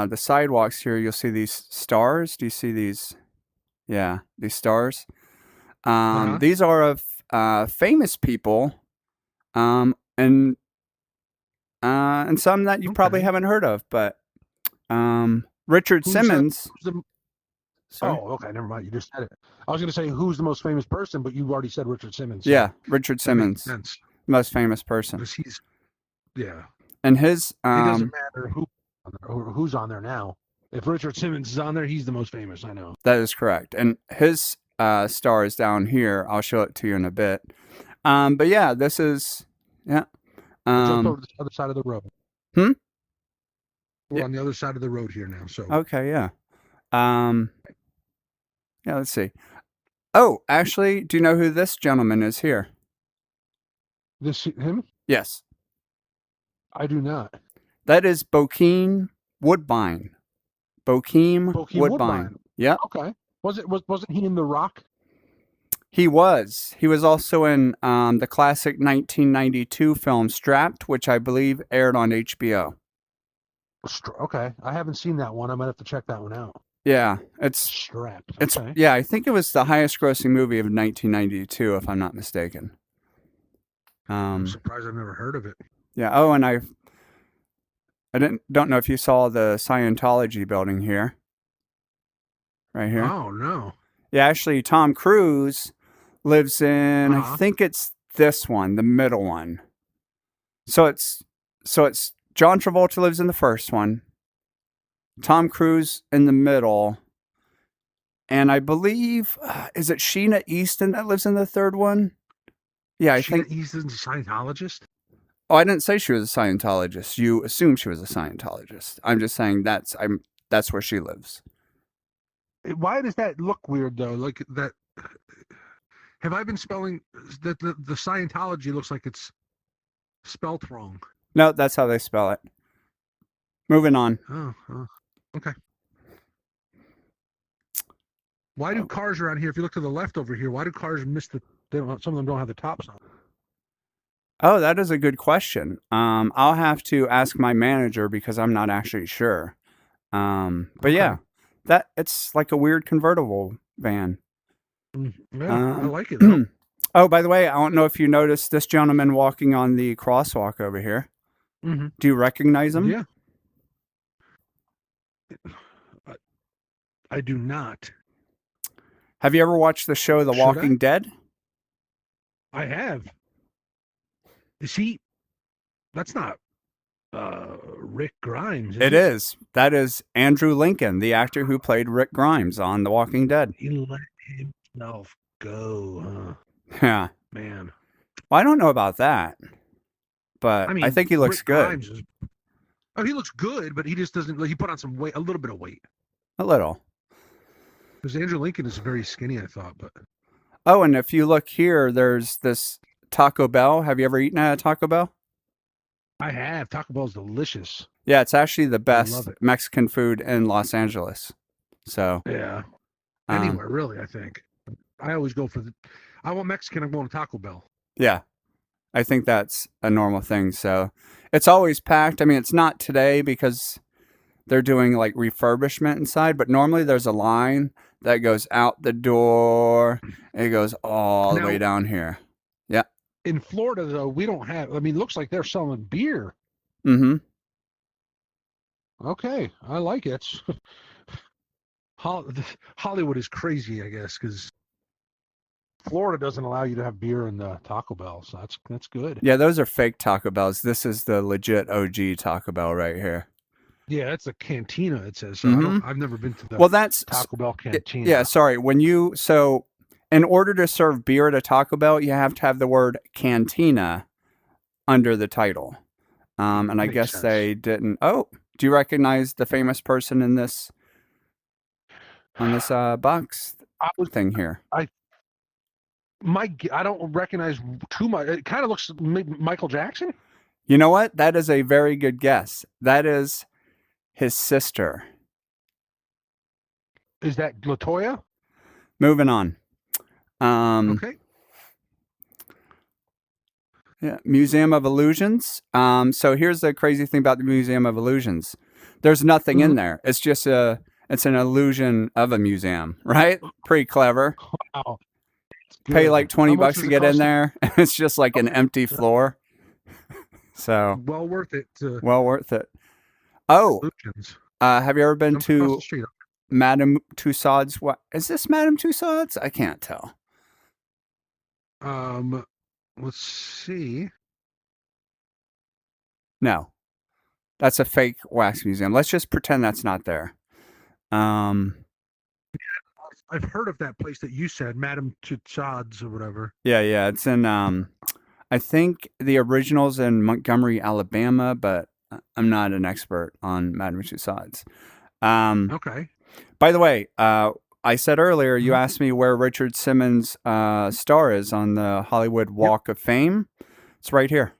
the sidewalks here, you'll see these stars. Do you see these? Yeah, these stars. Uh-huh. These are of famous people, and some that you probably Okay. haven't heard of. But Richard Simmons. Who's the Sorry. Oh, okay, never mind. You just said it. I was going to say who's the most famous person, but you already said Richard Simmons, Yeah, so Richard that makes Simmons, sense most famous person, because yeah, and his it doesn't matter who's on there now. If Richard Simmons is on there, he's the most famous. I know. that is correct, and his star is down here. I'll show it to you in a bit. But yeah, this is yeah. I jumped over to the other side of the road. Hmm. We're Yeah. on the other side of the road here now. So Okay. Yeah. Yeah. Let's see. Oh, actually, do you know who this gentleman is here? him? Yes, I do not. that is Bokeem Woodbine. Bokeem Bokeem Woodbine. Woodbine. Yep. Okay. Wasn't he in The Rock? He was. He was also in the classic 1992 film Strapped, which I believe aired on HBO. Okay, I haven't seen that one. I might have to check that one out. Yeah, Strapped. it's Okay. yeah. I think it was the highest grossing movie of 1992, if I'm not mistaken. I'm surprised I've never heard of it. Yeah. Oh, and I don't know if you saw the Scientology building here, right here. Oh no. Yeah, actually, Tom Cruise lives in. I Uh-huh. think it's this one, the middle one. So it's John Travolta lives in the first one, Tom Cruise in the middle, and I believe is it Sheena Easton that lives in the third one? Yeah, I think He's a Scientologist. Oh, I didn't say she was a Scientologist. You assumed she was a Scientologist. I'm just saying that's where she lives. Why does that look weird though? Like that. Have I been spelling that the Scientology looks like it's spelt wrong? No, that's how they spell it. Moving on. Oh, okay. Why do cars around here? If you look to the left over here, why do cars miss the? Some of them don't have the tops on. Oh, that is a good question. I'll have to ask my manager because I'm not actually sure. But yeah, that it's like a weird convertible van. Yeah, I like it though. Oh, by the way, I don't know if you noticed this gentleman walking on the crosswalk over here. Mm-hmm. Do you recognize him? Yeah. I do not. Have you ever watched the show The Walking Dead? I have. Is he? That's not Rick Grimes. It is. That is Andrew Lincoln, the actor who played Rick Grimes on The Walking Dead. He let himself go, huh? Yeah. Man. Well, I don't know about that, but I think he looks Rick good. He looks good, but he just doesn't. He put on some weight, a little bit of weight. A little. Because Andrew Lincoln is very skinny, I thought, but. Oh, and if you look here, there's this Taco Bell. Have you ever eaten at a Taco Bell? I have. Taco Bell's delicious. Yeah, it's actually the best Mexican food in Los Angeles. So yeah, anywhere really. I think I always go for I want Mexican. I'm going to Taco Bell. Yeah, I think that's a normal thing. So it's always packed. I mean, it's not today because they're doing like refurbishment inside, but normally there's a line that goes out the door. It goes all the way down here. Yeah. In Florida, though, we don't have. I mean, it looks like they're selling beer. Mm-hmm. Okay, I like it. Hollywood is crazy, I guess, because Florida doesn't allow you to have beer in the Taco Bell, so that's good. Yeah, those are fake Taco Bells. This is the legit OG Taco Bell right here. Yeah, that's a cantina. It says. So I've never been to the that's Taco Bell cantina. Yeah, sorry. In order to serve beer at a Taco Bell, you have to have the word cantina under the title. And I guess they didn't. Oh, do you recognize the famous person in this box thing here? I don't recognize too much. It kind of looks Michael Jackson. You know what? That is a very good guess. That is his sister. Is that LaToya? Moving on. Okay. Yeah, Museum of Illusions. So here's the crazy thing about the Museum of Illusions. There's nothing in Mhm. there. It's an illusion of a museum, right? Pretty clever. Wow, it's Pay good. like 20 How much bucks does to it get in cost to there. It's just like an okay, empty yeah, floor. So, well worth it to well worth it. Oh, illusions. have you ever been Jump across the to street. Madame Tussauds? What is this, Madame Tussauds? I can't tell. Um, let's see. No, that's a fake wax museum. Let's just pretend that's not there. Um, I've heard of that place that you said, Madame Tussauds or whatever. yeah, it's in I think the original's in Montgomery, Alabama, but I'm not an expert on Madame Tussauds. Um, Okay. by the way, I said earlier you Mhm. asked me where Richard Simmons' star is on the Hollywood Yep. Walk of Fame. It's right here.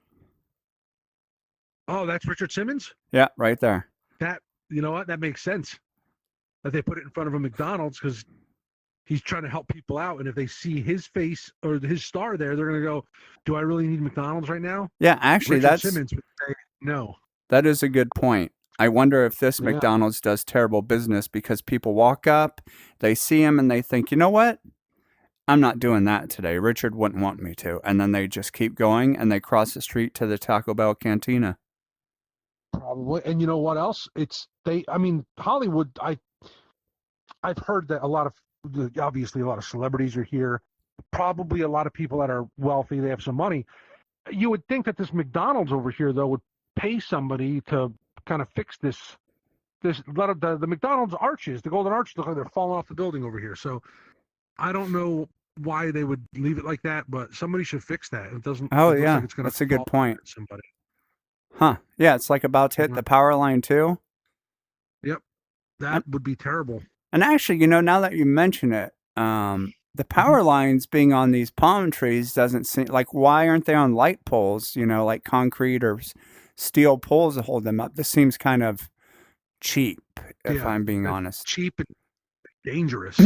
Oh, that's Richard Simmons? Yeah, right there. That, you know what? That makes sense that they put it in front of a McDonald's because he's trying to help people out. And if they see his face or his star there, they're going to go, do I really need McDonald's right now? Yeah, actually, Richard Simmons would say no. that is a good point. I wonder if this Yeah, McDonald's does terrible business because people walk up, they see him, and they think, you know what? I'm not doing that today. Richard wouldn't want me to. And then they just keep going and they cross the street to the Taco Bell cantina. probably. And you know what else? I mean, Hollywood, I've heard that obviously a lot of celebrities are here. Probably a lot of people that are wealthy, they have some money. You would think that this McDonald's over here, though, would pay somebody to kind of fix this a lot of the McDonald's arches, the golden arches look like they're falling off the building over here. So I don't know why they would leave it like that, but somebody should fix that. It doesn't. Oh, It looks yeah. like it's going to That's a fall good point. at somebody. Huh. Yeah, it's like about to hit Mhm. the power line, too. Yep, And, that would be terrible. and actually, now that you mention it, the Mhm. power lines being on these palm trees doesn't seem like why aren't they on light poles, like concrete or steel poles to hold them up? This seems kind of cheap, if Yeah, I'm being that's honest. cheap and dangerous.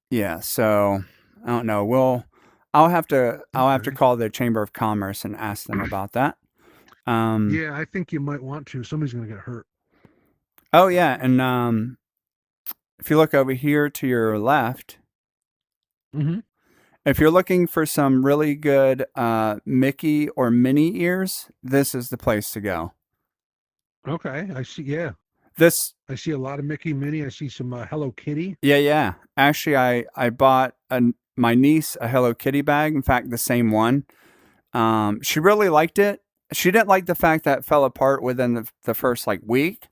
Yeah, so I don't know. I'll have to Okay. call the Chamber of Commerce and ask them about that. Um, Yeah, I think you might want to. Somebody's going to get hurt. oh yeah, and if you look over here to your left, Mm-hmm. if you're looking for some really good Mickey or Minnie ears, this is the place to go. Okay, I see. Yeah, This, I see a lot of Mickey, Minnie. I see some Hello Kitty. yeah. Actually, I bought my niece a Hello Kitty bag. In fact, the same one. She really liked it. She didn't like the fact that it fell apart within the first like week,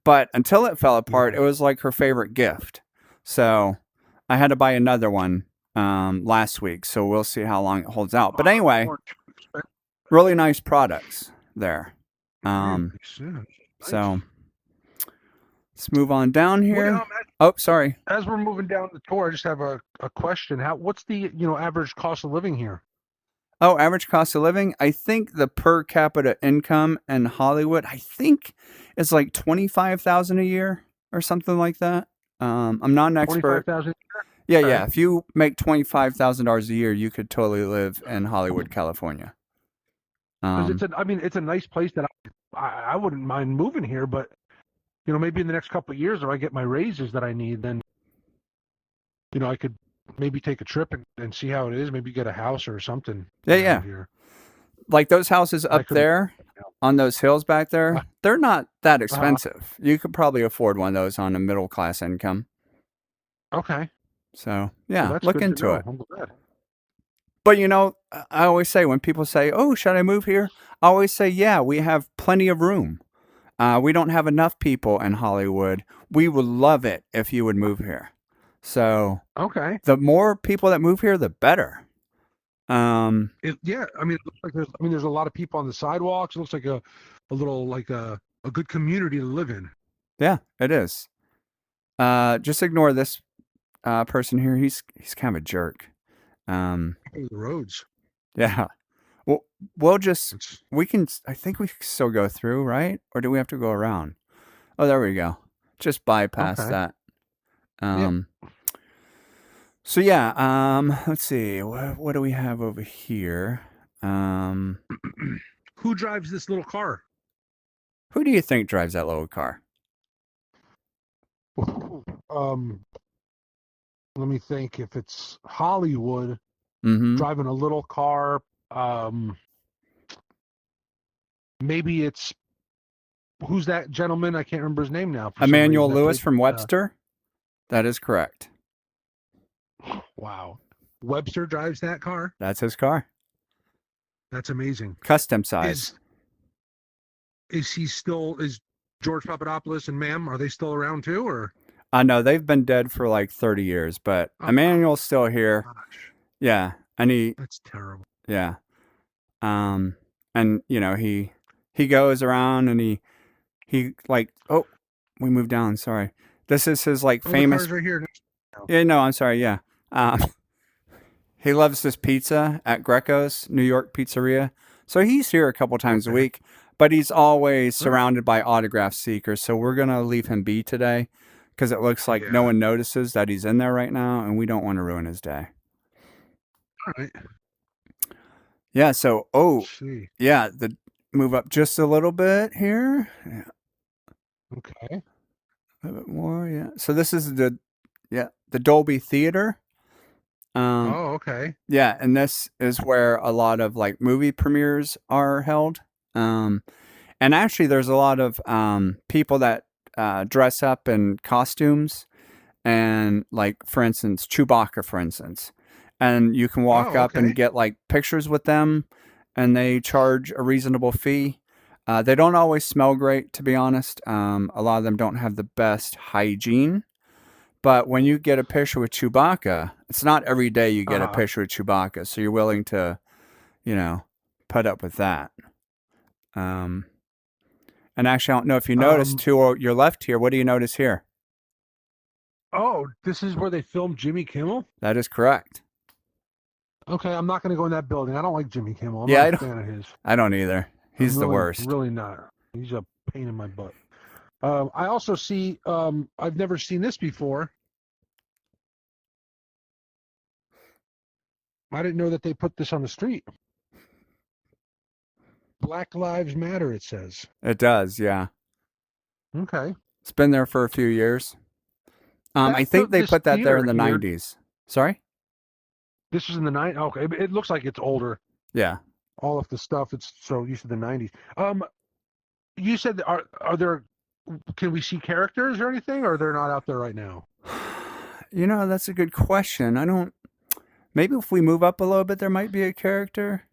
but until it fell apart, Yeah. it was like her favorite gift. So I had to buy another one last week. So we'll see how long it holds out. But anyway, Weren't too expensive. really nice products there. Very Um, nice, yeah. Nice. so let's move on down What, here. Oh, sorry. as we're moving down the tour, I just have a question. What's the average cost of living here? Oh, average cost of living. I think the per capita income in Hollywood, I think, is like 25,000 a year or something like that. I'm not an expert. 25,000. Yeah, Okay. yeah. If you make $25,000 a year, you could totally live in Hollywood, California. Because it's a nice place that I wouldn't mind moving here, but maybe in the next couple of years, if I get my raises that I need, then I could maybe take a trip and see how it is. Maybe get a house or something. Yeah. Here. Like those houses I up could. there on those hills back there, they're not that Uh, expensive. You could probably afford one of those on a middle class income. okay. So Well, yeah, that's look good to into know. it. I'm glad. But I always say when people say, "Oh, should I move here?" I always say, "Yeah, we have plenty of room. We don't have enough people in Hollywood. We would love it if you would move here." So Okay. the more people that move here, the better. Yeah. I mean, it looks like there's a lot of people on the sidewalks. It looks like a little like a good community to live in. Yeah, it is. Just ignore this person here. He's kind of a jerk. The roads. Yeah. Well, we'll just It's we can. I think we can still go through, right? Or do we have to go around? Oh, there we go. Just bypass okay. that. Yeah. So yeah. Let's see. What do we have over here? Who drives this little car? Who do you think drives that little car? Um, let me think. If it's Hollywood Mm-hmm. driving a little car, maybe it's who's that gentleman? I can't remember his name now for some reason. Emmanuel That Lewis played. from Webster? That is correct. Wow, Webster drives that car. That's his car. That's amazing. Custom size. Is he still is George Papadopoulos and Ma'am? Are they still around too, or? I know they've been dead for like 30 years, but Oh Emmanuel's still here. gosh, Yeah. And that's terrible. yeah. And he goes around and he like, oh, we moved down. Sorry. This is his like Oh, the famous. car's right here. Now. Yeah, no, I'm sorry. Yeah. He loves this pizza at Greco's, New York Pizzeria. So he's here a couple times a Okay. week, but he's always surrounded by autograph seekers. So we're going to leave him be today because it looks like no Yeah. one notices that he's in there right now, and we don't want to ruin his day. All right. Yeah. So, Let's see. yeah, move up just a little bit here. Yeah, Okay. a little bit more. Yeah. So this is the Dolby Theater. Oh, okay. Yeah, and this is where a lot of like movie premieres are held. And actually, there's a lot of people that dress up in costumes, and like for instance, Chewbacca, for instance, and you can walk up and get like pictures with them, and they charge a reasonable fee. They don't always smell great, to be honest. A lot of them don't have the best hygiene. But when you get a picture with Chewbacca, it's not every day you get a picture with Chewbacca, so you're willing to, put up with that. And actually, I don't know if you noticed to your left here. What do you notice here? Oh, this is where they filmed Jimmy Kimmel? That is correct. Okay, I'm not going to go in that building. I don't like Jimmy Kimmel. I'm not a fan of his. I don't either. He's the worst. Really not. He's a pain in my butt. I also see, I've never seen this before. I didn't know that they put this on the street. Black Lives Matter, it says. It does, yeah. Okay. It's been there for a few years. I think they put that there in the 90s. Sorry? This was in the 90s? Okay, it looks like it's older. Yeah. All of the stuff, it's so used to the 90s. You said, are there, can we see characters or anything, or they're not out there right now? That's a good question. Maybe if we move up a little bit, there might be a character,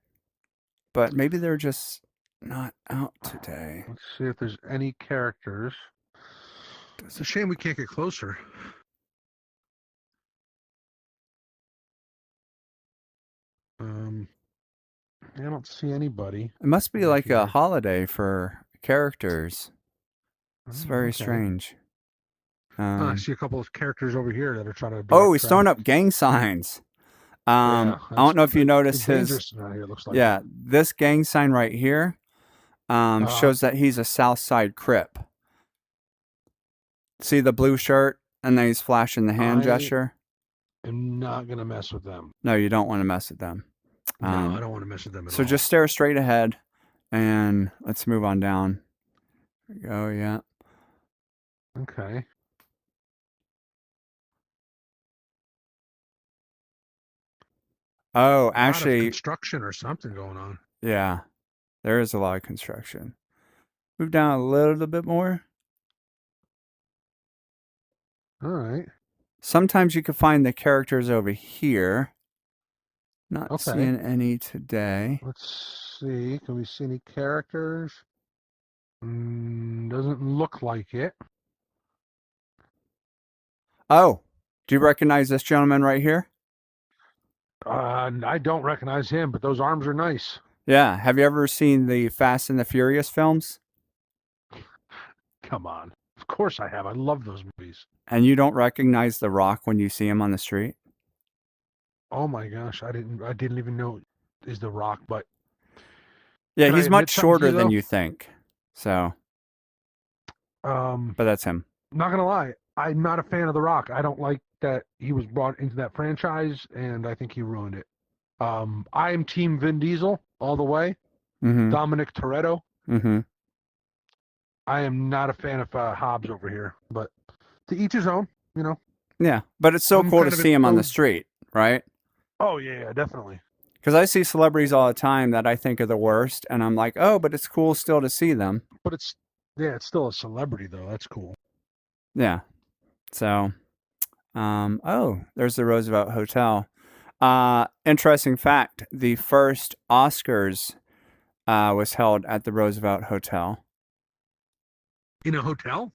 but maybe they're just not out today. Let's see if there's any characters. It's a shame we can't get closer. I don't see anybody. It must be like a holiday for characters. It's very strange. I see a couple of characters over here that are trying to. Oh, he's throwing up gang signs. I don't know if you noticed his. Here, looks like. Yeah, this gang sign right here shows that he's a South Side Crip. See the blue shirt, and then he's flashing the hand gesture. I'm not gonna mess with them. No, you don't want to mess with them. No, I don't want to mess with them at all. So just stare straight ahead, and let's move on down. There we go. Yeah. Okay. Oh, actually, construction or something going on. Yeah, there is a lot of construction. Move down a little bit more. All right. Sometimes you can find the characters over here. Not seeing any today. Let's see. Can we see any characters? Doesn't look like it. Oh, do you recognize this gentleman right here? I don't recognize him, but those arms are nice. Yeah. Have you ever seen the Fast and the Furious films? Come on. Of course I have. I love those movies. And you don't recognize The Rock when you see him on the street? Oh my gosh, I didn't even know is The Rock, but yeah, he's much shorter than you think. So but that's him. Not gonna lie, I'm not a fan of The Rock. I don't like that he was brought into that franchise, and I think he ruined it. I am Team Vin Diesel all the way. Mm-hmm. Dominic Toretto. Mm-hmm. I am not a fan of Hobbs over here, but to each his own, you know. Yeah, but it's so I'm cool kind to of see him on the exposed. street, right? Oh yeah, definitely. Because I see celebrities all the time that I think are the worst, and I'm like, oh, but it's cool still to see them. But it's still a celebrity though. That's cool. Yeah. So, oh, there's the Roosevelt Hotel. Interesting fact: the first Oscars was held at the Roosevelt Hotel. In a hotel?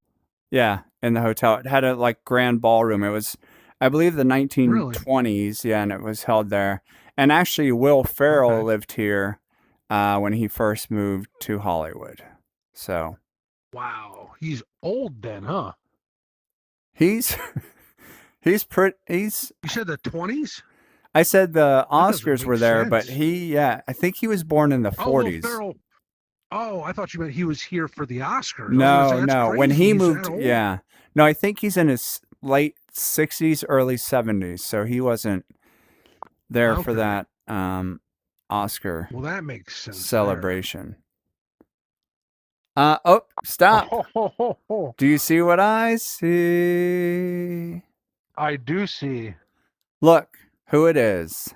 Yeah, in the hotel. It had a like grand ballroom. It was, I believe, the Really? 1920s. Yeah, and it was held there. And actually, Will Ferrell Okay. lived here when he first moved to Hollywood. So Wow. He's old then, huh? he's he's pretty. He's. You said the 20s? I said the That doesn't Oscars make were there, but sense. I think he was born in the Oh, Will 40s. Ferrell. Oh, I thought you meant he was here for the Oscars. I was No, gonna say that's no. crazy. When he He's moved, that old? yeah. No, I think he's in his late 60s, early 70s. So he wasn't there for Okay. that Oscar Well, that makes sense. celebration. Oh, stop. Oh. Do you see what I see? I do see. Look who it is.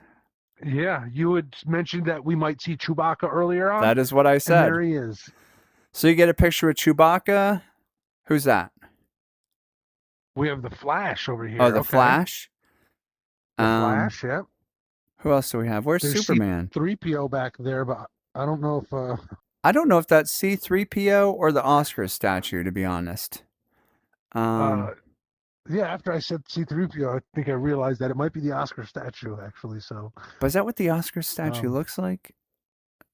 Yeah, you had mentioned that we might see Chewbacca earlier on. That is what I And said. there he is. So you get a picture with Chewbacca. Who's that? We have the Flash over here. Oh, the Okay. Flash. The Flash, yeah. Who else do we have? Where's There's Superman? C-3PO back there, but I don't know if I don't know if that's C-3PO or the Oscar statue, to be honest. yeah, after I said C-3PO, I think I realized that it might be the Oscar statue actually, so But is that what the Oscar statue looks like?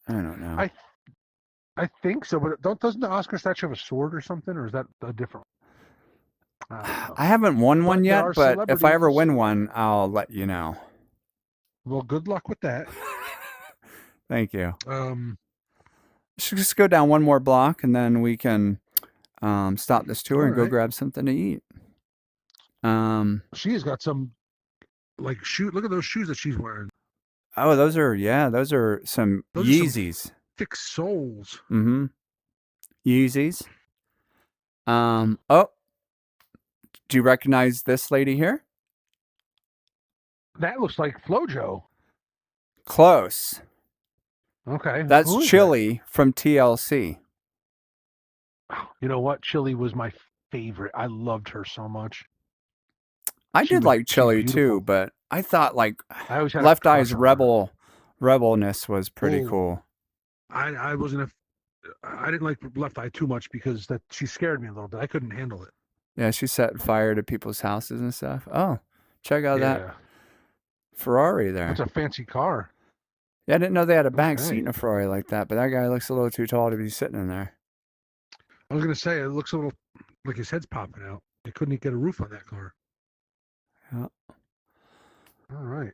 I don't know. I think so, but doesn't the Oscar statue have a sword or something, or is that a different I haven't won one But there yet, are but if I ever celebrities. win one, I'll let you know. Well, good luck with that. Thank you. Should just go down one more block and then we can stop this tour and go Alright. grab something to eat. She has got some like shoe. Look at those shoes that she's wearing. Oh, those are some Those are some Yeezys. thick soles. Mm-hmm. Yeezys. Oh, do you recognize this lady here? That looks like Flojo. Close. Okay. That's who is Chili from TLC. that? You know what? Chili was my favorite. I loved her so much. I did like she's Chili beautiful. too, but I thought like I always had a Left crush Eye's on her. rebelness was pretty Oh. cool. I wasn't I didn't like Left Eye too much because she scared me a little bit. I couldn't handle it. Yeah, she set fire to people's houses and stuff. Oh, check out Yeah. that Ferrari there. That's a fancy car. Yeah, I didn't know they had a back Okay. seat in a Ferrari like that, but that guy looks a little too tall to be sitting in there. I was gonna say it looks a little like his head's popping out. They couldn't get a roof on that car. Yeah. All right.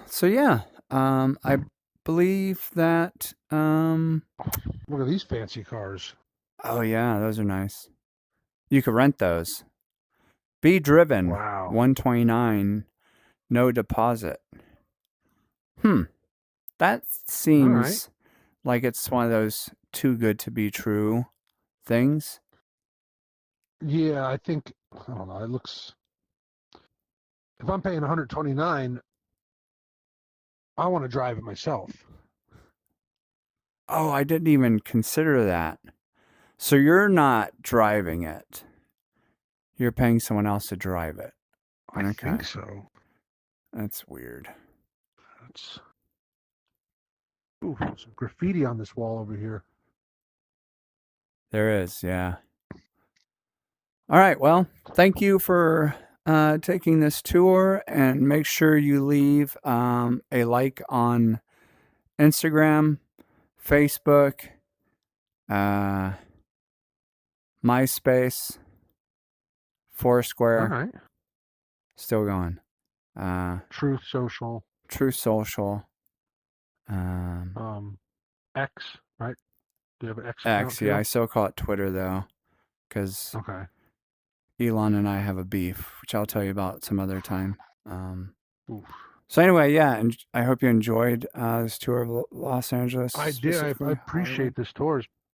So yeah, I believe that. Look at these fancy cars. Oh yeah, those are nice. You could rent those. Be driven. Wow. 129. No deposit. That seems like it's one of those too good to be true things. Yeah, I think I don't know. It looks. If I'm paying 129, I want to drive it myself. Oh, I didn't even consider that. So you're not driving it. You're paying someone else to drive it. I think so. That's weird. That's. Ooh, some graffiti on this wall over here. There is, yeah. All right, well, thank you for taking this tour, and make sure you leave a like on Instagram, Facebook, MySpace, Foursquare. All right. Still going. Truth Social. True Social. X, right? Do you have an X? X, yeah. I still call it Twitter though, because Okay. Elon and I have a beef, which I'll tell you about some other time. Oof. So anyway, yeah, and I hope you enjoyed this tour of Los Angeles. I did. I specifically appreciate Hollywood. this tour. It's